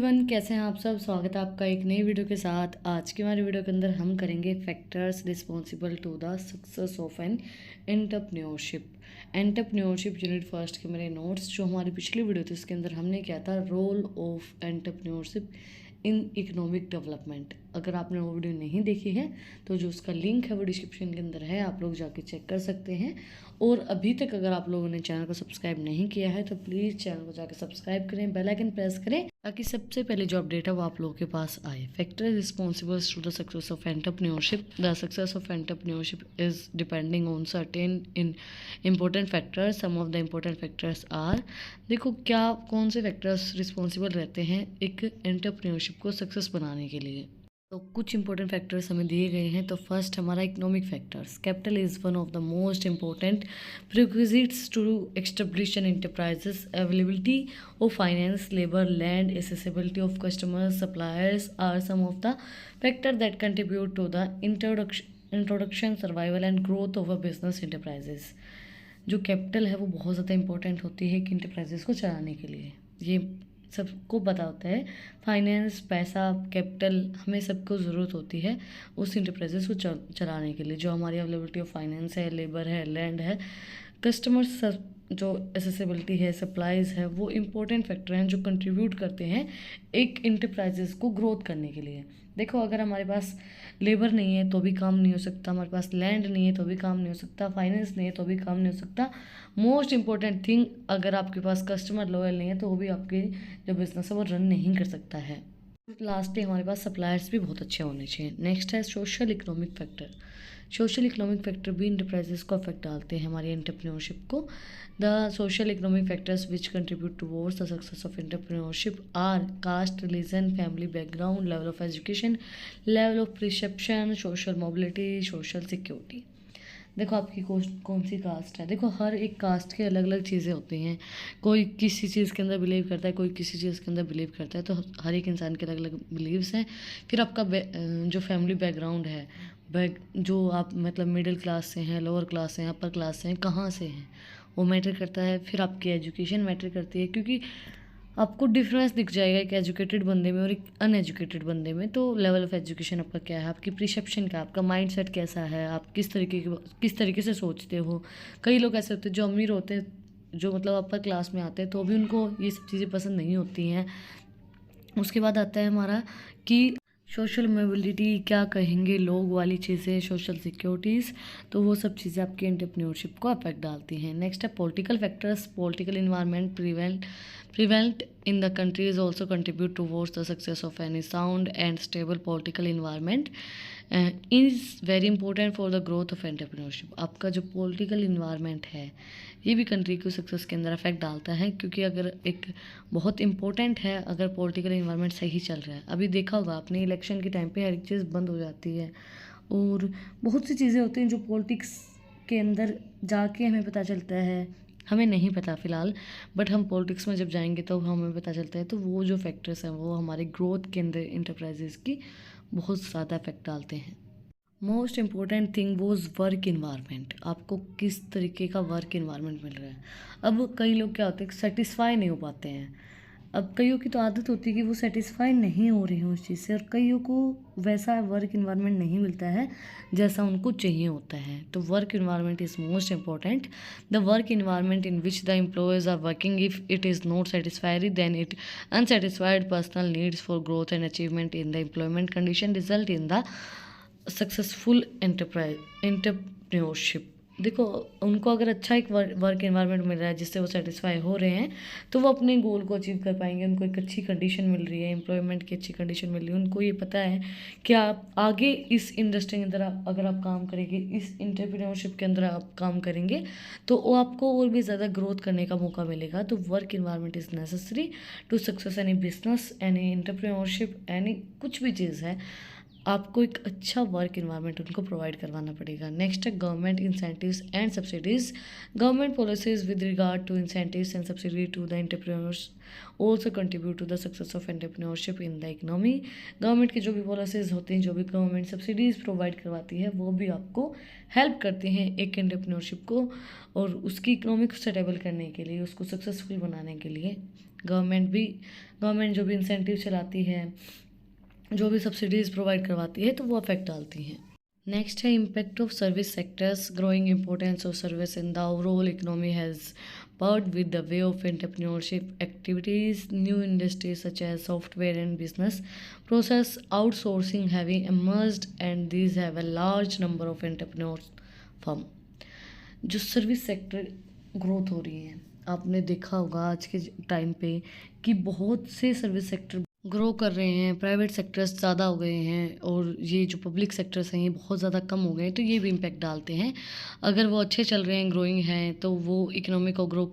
Everyone, कैसे हैं आप सब। स्वागत है आपका एक नई वीडियो के साथ। आज की हमारी वीडियो के अंदर हम करेंगे factors responsible to the success of an entrepreneurship unit first के मेरे नोट्स जो हमारी पिछली वीडियो थी उसके अंदर हमने किया था role of entrepreneurship in economic development. अगर आपने वो वीडियो नहीं देखी है तो जो उसका लिंक है वो डिस्क्रिप्शन के अंदर है, आप लोग जाके चेक कर सकते हैं। और अभी तक अगर आप लोगों ने चैनल को सब्सक्राइब नहीं किया है तो प्लीज़ चैनल को जाकर सब्सक्राइब करें, बेल आइकन प्रेस करें ताकि सबसे पहले जो अपडेट है वो आप लोगों के पास आए। Factor responsible to the success of entrepreneurship. The success of entrepreneurship is depending on certain in important factors. Some of the important factors are, देखो क्या कौन से फैक्टर्स रिस्पॉन्सिबल रहते हैं एक एंटरप्रेन्योरशिप को सक्सेस बनाने के लिए। तो कुछ इंपॉर्टेंट फैक्टर्स हमें दिए गए हैं। तो फर्स्ट हमारा economic factors. Capital is one of the most important prerequisites to establish an enterprises. Availability of finance, labour, land, accessibility of customers, suppliers are some of the factor that contribute to the introduction, survival and growth of a business enterprises. जो capital है वो बहुत ज़्यादा important होती है कि enterprises को चलाने के लिए। ये सबको पता होता है, फाइनेंस, पैसा, कैपिटल, हमें सबको ज़रूरत होती है उस इंटरप्राइजेस को चलाने के लिए। जो हमारी अवेलेबिलिटी ऑफ फाइनेंस है, लेबर है, लैंड है, कस्टमर्स, जो एसेसिबिलिटी है, सप्लाईज है, वो इम्पोर्टेंट फैक्टर हैं जो कंट्रीब्यूट करते हैं एक इंटरप्राइजेस को ग्रोथ करने के लिए। देखो अगर हमारे पास लेबर नहीं है तो भी काम नहीं हो सकता, हमारे पास लैंड नहीं है तो भी काम नहीं हो सकता, फाइनेंस नहीं है तो भी काम नहीं हो सकता। मोस्ट इम्पॉर्टेंट थिंग, अगर आपके पास कस्टमर लॉयल नहीं है तो वो भी आपके जो बिजनेस है वो रन नहीं कर सकता है। लास्टली हमारे पास सप्लायर्स भी बहुत अच्छे होने चाहिए। नेक्स्ट है social economic factor. Social economic factor भी इंटरप्राइजेस को अफेक्ट डालते हैं हमारी एंटरप्रेन्योरशिप को। The social economic factors which contribute towards the success of entrepreneurship are caste, religion, family background, level of education, level of perception, social mobility, social security. देखो आपकी कौन सी cast है। देखो हर एक कास्ट के अलग अलग चीज़ें होती हैं। कोई किसी चीज़ के अंदर बिलीव करता है, कोई किसी चीज़ के अंदर बिलीव करता है, तो हर एक इंसान के अलग अलग बिलीव्स हैं। फिर आपका जो फैमिली बैकग्राउंड है, जो आप मतलब मिडिल क्लास से हैं, लोअर क्लास से हैं, अपर क्लास से हैं, कहाँ से हैं, वो मैटर करता है। फिर आपकी एजुकेशन मैटर करती है, क्योंकि आपको डिफरेंस दिख जाएगा एक एजुकेटेड बंदे में और एक अनएजुकेटेड बंदे में। तो लेवल ऑफ एजुकेशन आपका क्या है, आपकी परसेप्शन क्या है, आपका माइंडसेट कैसा है, आप किस तरीके से सोचते हो। कई लोग ऐसे होते हैं जो अमीर होते हैं, जो मतलब अपर क्लास में आते हैं, तो भी उनको ये सब चीज़ें पसंद नहीं होती हैं। उसके बाद आता है हमारा कि सोशल मोबिलिटी, क्या कहेंगे लोग वाली चीज़ें, सोशल सिक्योरिटीज़, तो वो सब चीज़ें आपकी एंटरप्रेन्योरशिप को अफेक्ट डालती हैं। नेक्स्ट है political factors. Political environment prevent in the country is also contribute towards the success of any sound and stable political environment is very important for the growth of entrepreneurship. आपका जो political environment है ये भी country को success के अंदर affect डालता है, क्योंकि अगर एक बहुत इंपॉर्टेंट है, अगर पॉलिटिकल इन्वायरमेंट सही चल रहा है। अभी देखा होगा आपने इलेक्शन के टाइम पे हर एक चीज़ बंद हो जाती है और बहुत सी चीज़ें होती हैं जो पॉलिटिक्स के अंदर जाके हमें पता चलता है, हमें नहीं पता फ़िलहाल, बट हम पॉलिटिक्स में जब जाएंगे तो हमें पता चलता है। तो वो जो फैक्टर्स हैं वो हमारे ग्रोथ के अंदर इंटरप्राइजेज़ की बहुत ज़्यादा इफेक्ट डालते हैं। Most important thing was work environment. आपको किस तरीके का वर्क इन्वायरमेंट मिल रहा है। अब कई लोग क्या होते हैं, सेटिस्फाई नहीं हो पाते हैं। अब कईयों की तो आदत होती है कि वो सेटिस्फाई नहीं हो रही हैं उस चीज़ से, और कईयों को वैसा वर्क इन्वायरमेंट नहीं मिलता है जैसा उनको चाहिए होता है। तो work environment is most important. The work environment in which the employees are working, if it is not satisfactory then it unsatisfied personal needs for growth and achievement in the employment condition result in the successful entrepreneurship. देखो उनको अगर अच्छा एक work environment मिल रहा है जिससे वो satisfy हो रहे हैं तो वो अपने गोल को अचीव कर पाएंगे। उनको एक अच्छी कंडीशन मिल रही है, एम्प्लॉयमेंट की अच्छी कंडीशन मिल रही है, उनको ये पता है कि आप आगे इस इंडस्ट्री के अंदर अगर आप काम करेंगे, इस एंटरप्रेन्योरशिप के अंदर आप काम करेंगे तो वो आपको और भी ज़्यादा ग्रोथ करने का मौका मिलेगा। तो work environment is necessary to success any business, any entrepreneurship, any कुछ भी चीज़ है। आपको एक अच्छा वर्क इन्वायरमेंट उनको प्रोवाइड करवाना पड़ेगा। नेक्स्ट है government incentives and subsidies. Government policies with regard to incentives and subsidy to the entrepreneurs also contribute to the success of entrepreneurship in the economy. Government की जो भी पॉलिसीज़ होती हैं, जो भी गवर्नमेंट सब्सिडीज़ प्रोवाइड करवाती है, वो भी आपको हेल्प करती हैं एक एंटरप्रेन्योरशिप को और उसकी इकोनॉमी को स्टेबल करने के लिए, उसको सक्सेसफुल बनाने के लिए। गवर्नमेंट जो भी इंसेंटिव चलाती है, जो भी सब्सिडीज़ प्रोवाइड करवाती है, तो वो अफेक्ट डालती हैं। नेक्स्ट है impact of service sectors. Growing importance of service in the overall economy has spurred with the way of entrepreneurship activities. New industries such as software and business process outsourcing have emerged, and these have a large number of entrepreneurs firm. जो service sector growth हो रही है, आपने देखा होगा आज के time पे कि बहुत से सर्विस सेक्टर ग्रो कर रहे हैं, प्राइवेट सेक्टर्स ज़्यादा हो गए हैं और ये जो पब्लिक सेक्टर्स हैं ये बहुत ज़्यादा कम हो गए हैं, तो ये भी इम्पैक्ट डालते हैं। अगर वो अच्छे चल रहे हैं, ग्रोइंग हैं, तो वो इकोनॉमी को ग्रो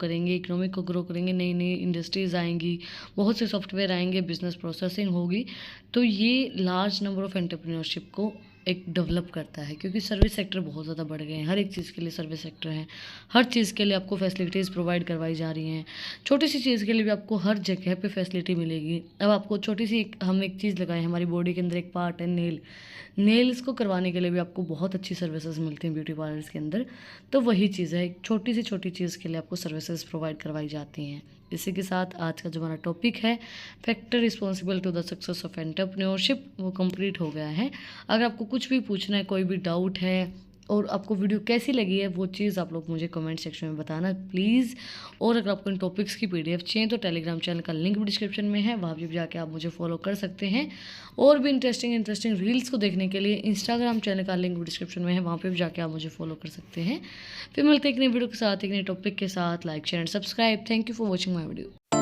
करेंगे, नई नई इंडस्ट्रीज़ आएंगी, बहुत से सॉफ्टवेयर आएंगे, बिजनेस प्रोसेसिंग होगी, तो ये लार्ज नंबर ऑफ एंटरप्रेन्योरशिप को एक डेवलप करता है, क्योंकि सर्विस सेक्टर बहुत ज़्यादा बढ़ गए हैं। हर एक चीज़ के लिए सर्विस सेक्टर है, हर चीज़ के लिए आपको फैसिलिटीज़ प्रोवाइड करवाई जा रही हैं। छोटी सी चीज़ के लिए भी आपको हर जगह पे फैसिलिटी मिलेगी। अब आपको छोटी सी हम एक चीज़ लगाएं, हमारी बॉडी के अंदर एक पार्ट है नेल्स को करवाने के लिए भी आपको बहुत अच्छी सर्विसेज मिलती हैं ब्यूटी पार्लर्स के अंदर। तो वही चीज़ है, एक छोटी चीज़ के लिए आपको सर्विसेज प्रोवाइड करवाई जाती हैं। इसी के साथ आज का जो हमारा टॉपिक है factor responsible to the success of entrepreneurship, वो कंप्लीट हो गया है। अगर आपको कुछ भी पूछना है, कोई भी डाउट है और आपको वीडियो कैसी लगी है, वो चीज़ आप लोग मुझे कमेंट सेक्शन में बताना प्लीज़। और अगर आपको इन टॉपिक्स की PDF चाहिए तो टेलीग्राम चैनल का लिंक भी डिस्क्रिप्शन में है, वहाँ भी जाके आप मुझे फॉलो कर सकते हैं। और भी इंटरेस्टिंग रील्स को देखने के लिए इंस्टाग्राम चैनल का लिंक भी डिस्क्रिप्शन में है, वहाँ पर भी जाके आप मुझे फॉलो कर सकते हैं। फिर मिलते हैं एक नई वीडियो के साथ, एक नए टॉपिक के साथ। Like share and subscribe. Thank you for watching my video.